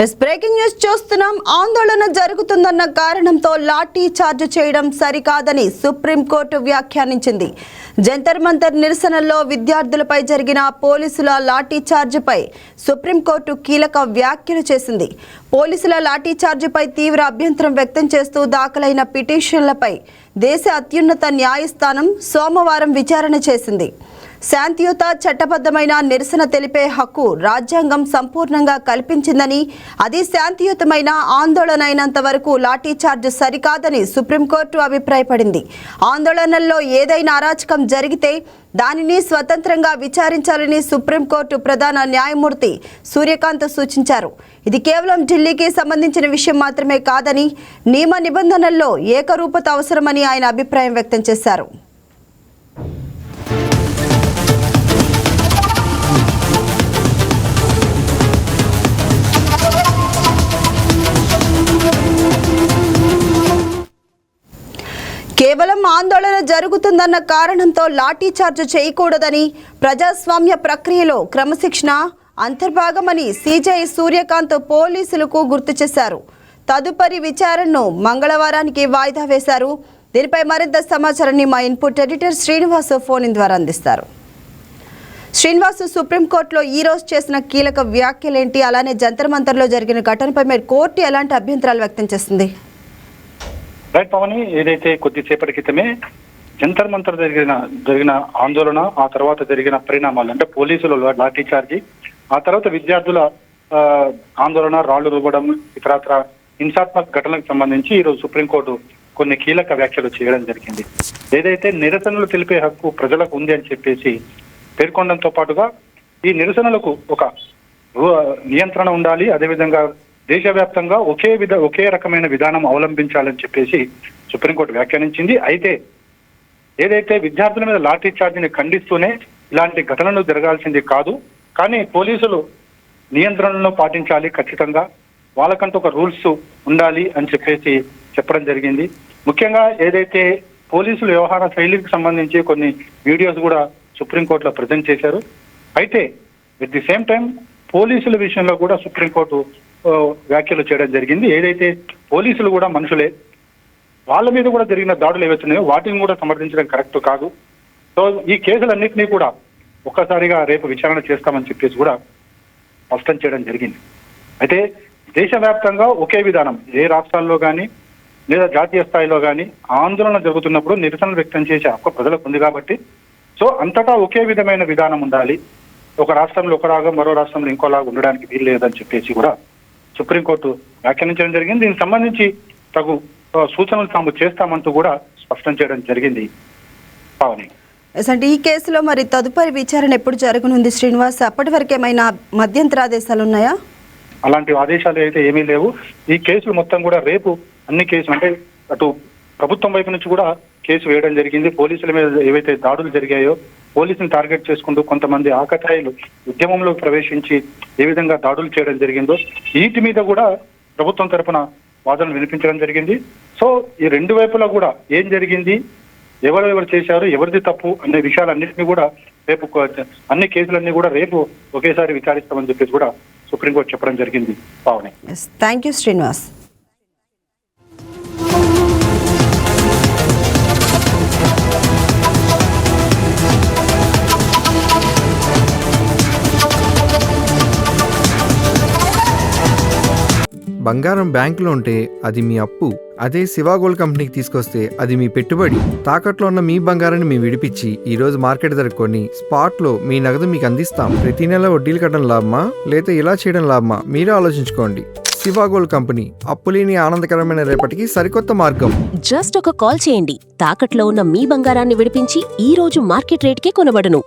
Breaking news చూస్తున్నాం. ఆందోళన జరుగుతుందన్న కారణంతో లాఠీ చార్జ్ చేయడం సరికాదని సుప్రీంకోర్టు వ్యాఖ్యానించింది. జంతర్ మంతర్ నిరసనల్లో విద్యార్థులపై జరిగిన పోలీసుల లాఠీ చార్జ్పై సుప్రీంకోర్టు కీలక వ్యాఖ్యలు చేసింది. పోలీసుల లాఠీ చార్జ్పై తీవ్ర అభ్యంతరం వ్యక్తం చేస్తూ దాఖలైన పిటిషన్లపై దేశ అత్యున్నత న్యాయస్థానం సోమవారం విచారణ చేసింది. శాంతియుత చట్టబద్ధమైన నిరసన తెలిపే హక్కు రాజ్యాంగం సంపూర్ణంగా కల్పించిందని, అది శాంతియుతమైన ఆందోళన అయినంత వరకు లాఠీ చార్జ్ సరికాదని సుప్రీంకోర్టు అభిప్రాయపడింది. ఆందోళనల్లో ఏదైనా అరాచకం జరిగితే దానిని స్వతంత్రంగా విచారించాలని సుప్రీంకోర్టు ప్రధాన న్యాయమూర్తి సూర్యకాంత్ సూచించారు. ఇది కేవలం ఢిల్లీకి సంబంధించిన విషయం మాత్రమే కాదని, నియమ నిబంధనల్లో ఏకరూపత అవసరమని ఆయన అభిప్రాయం వ్యక్తం చేశారు. కేవలం ఆందోళన జరుగుతుందన్న కారణంతో లాఠీ చార్జ్ చేయకూడదని, ప్రజాస్వామ్య ప్రక్రియలో క్రమశిక్షణ అంతర్భాగమని సిజే సూర్యకాంత్ పోలీసులకు గుర్తు చేశారు. తదుపరి విచారణను మంగళవారానికి వాయిదా వేశారు. దీనిపై మరింత సమాచారాన్ని మా input editor Srinivas phone in ద్వారా అందిస్తారు. శ్రీనివాస్, సుప్రీంకోర్టులో ఈ రోజు చేసిన కీలక వ్యాఖ్యలేంటి? అలానే జంతర్ మంతర్లో జరిగిన ఘటనపై మీరు కోర్టు ఎలాంటి అభ్యంతరాలు వ్యక్తం చేస్తుంది? రైట్ పవని, ఏదైతే కొద్దిసేపటి క్రితమే జంతర్ మంతర్ జరిగిన ఆందోళన, ఆ తర్వాత జరిగిన పరిణామాలు అంటే పోలీసులు లాఠీ చార్జీ, ఆ తర్వాత విద్యార్థుల ఆందోళన, రాళ్లు రువ్వడం, ఇతరత్ర హింసాత్మక ఘటనలకు సంబంధించి ఈరోజు సుప్రీంకోర్టు కొన్ని కీలక వ్యాఖ్యలు చేయడం జరిగింది. ఏదైతే నిరసనలు తెలిపే హక్కు ప్రజలకు ఉంది అని చెప్పేసి పేర్కొనడంతో పాటుగా ఈ నిరసనలకు ఒక నియంత్రణ ఉండాలి, అదేవిధంగా దేశవ్యాప్తంగా ఒకే రకమైన విధానం అవలంబించాలని చెప్పేసి సుప్రీంకోర్టు వ్యాఖ్యానించింది. అయితే ఏదైతే విద్యార్థుల మీద లాఠీ చార్జీని ఖండిస్తూనే ఇలాంటి ఘటనలు జరగాల్సింది కాదు, కానీ పోలీసులు నియంత్రణను పాటించాలి, ఖచ్చితంగా వాళ్ళకంటూ ఒక రూల్స్ ఉండాలి అని చెప్పేసి చెప్పడం జరిగింది. ముఖ్యంగా ఏదైతే పోలీసుల వ్యవహార శైలికి సంబంధించి కొన్ని వీడియోస్ కూడా సుప్రీంకోర్టులో ప్రజెంట్ చేశారు. అయితే ఎట్ ది సేమ్ టైం పోలీసుల విషయంలో కూడా సుప్రీంకోర్టు వ్యాఖ్యలు చేయడం జరిగింది. ఏదైతే పోలీసులు కూడా మనుషులే, వాళ్ళ మీద కూడా జరిగిన దాడులు ఏవైతున్నాయో వాటిని కూడా సమర్థించడం కరెక్ట్ కాదు. సో ఈ కేసులన్నింటినీ కూడా ఒక్కసారిగా రేపు విచారణ చేస్తామని చెప్పేసి కూడా స్పష్టం చేయడం జరిగింది. అయితే దేశవ్యాప్తంగా ఒకే విధానం, ఏ రాష్ట్రాల్లో కానీ లేదా జాతీయ స్థాయిలో కానీ ఆందోళన జరుగుతున్నప్పుడు నిరసన వ్యక్తం చేసే హక్కు ప్రజలకు ఉంది కాబట్టి, సో అంతటా ఒకే విధమైన విధానం ఉండాలి. ఒక రాష్ట్రంలో ఒకలాగా, మరో రాష్ట్రంలో ఇంకోలాగా ఉండడానికి వీలు లేదని చెప్పేసి కూడా సుప్రీంకోర్టు వ్యాఖ్యానించడం జరిగింది. దీనికి సంబంధించి తగు సూచనలు తాము చేస్తామంటూ కూడా స్పష్టం చేయడం జరిగింది. పావని, అంటే ఈ కేసులో మరి తదుపరి విచారణ ఎప్పుడు జరగనుంది శ్రీనివాస్? అప్పటి వరకు ఏమైనా మధ్యంతర ఆదేశాలు ఉన్నాయా? అలాంటి ఆదేశాలు అయితే ఏమీ లేవు. ఈ కేసులు మొత్తం కూడా రేపు అన్ని కేసులు అంటే అటు ప్రభుత్వం వైపు నుంచి కూడా కేసు వేయడం జరిగింది. పోలీసుల మీద ఏవైతే దాడులు జరిగాయో పోలీసుని టార్గెట్ చేసుకుంటూ కొంతమంది ఆకతాయిలు ఉద్యమంలోకి ప్రవేశించి ఏ విధంగా దాడులు చేయడం జరిగిందో వీటి మీద కూడా ప్రభుత్వం తరఫున వాదనలు వినిపించడం జరిగింది. సో ఈ రెండు వైపులా కూడా ఏం జరిగింది, ఎవరెవరు చేశారు, ఎవరిది తప్పు అనే విషయాలన్నింటినీ కూడా రేపు అన్ని కేసులన్నీ కూడా రేపు ఒకేసారి విచారిస్తామని చెప్పేసి కూడా సుప్రీంకోర్టు చెప్పడం జరిగింది. Pavani, thank you Srinivas. బంగారం బ్యాంకులో ఉంటే అది మీ అప్పు, అదే శివా గోల్డ్ కంపెనీకి తీసుకొస్తే అది మీ పెట్టుబడి. తాకట్లో ఉన్న మీ బంగారాన్ని మేము విడిపించి ఈ రోజు మార్కెట్ ధర కొని స్పాట్లో మీ నగదు మీకు అందిస్తాం. ప్రతి నెల వడ్డీలు కట్టడం లాభమా లేదా ఇలా చేయడం లాభమా మీరే ఆలోచించుకోండి. శివా గోల్డ్ కంపెనీ, అప్పులేని ఆనందకరమైన రేపటికి సరికొత్త మార్గం. జస్ట్ ఒక కాల్ చేయండి. తాకట్లో ఉన్న మీ బంగారాన్ని విడిపించి ఈ రోజు మార్కెట్ రేట్కే కొనబడును.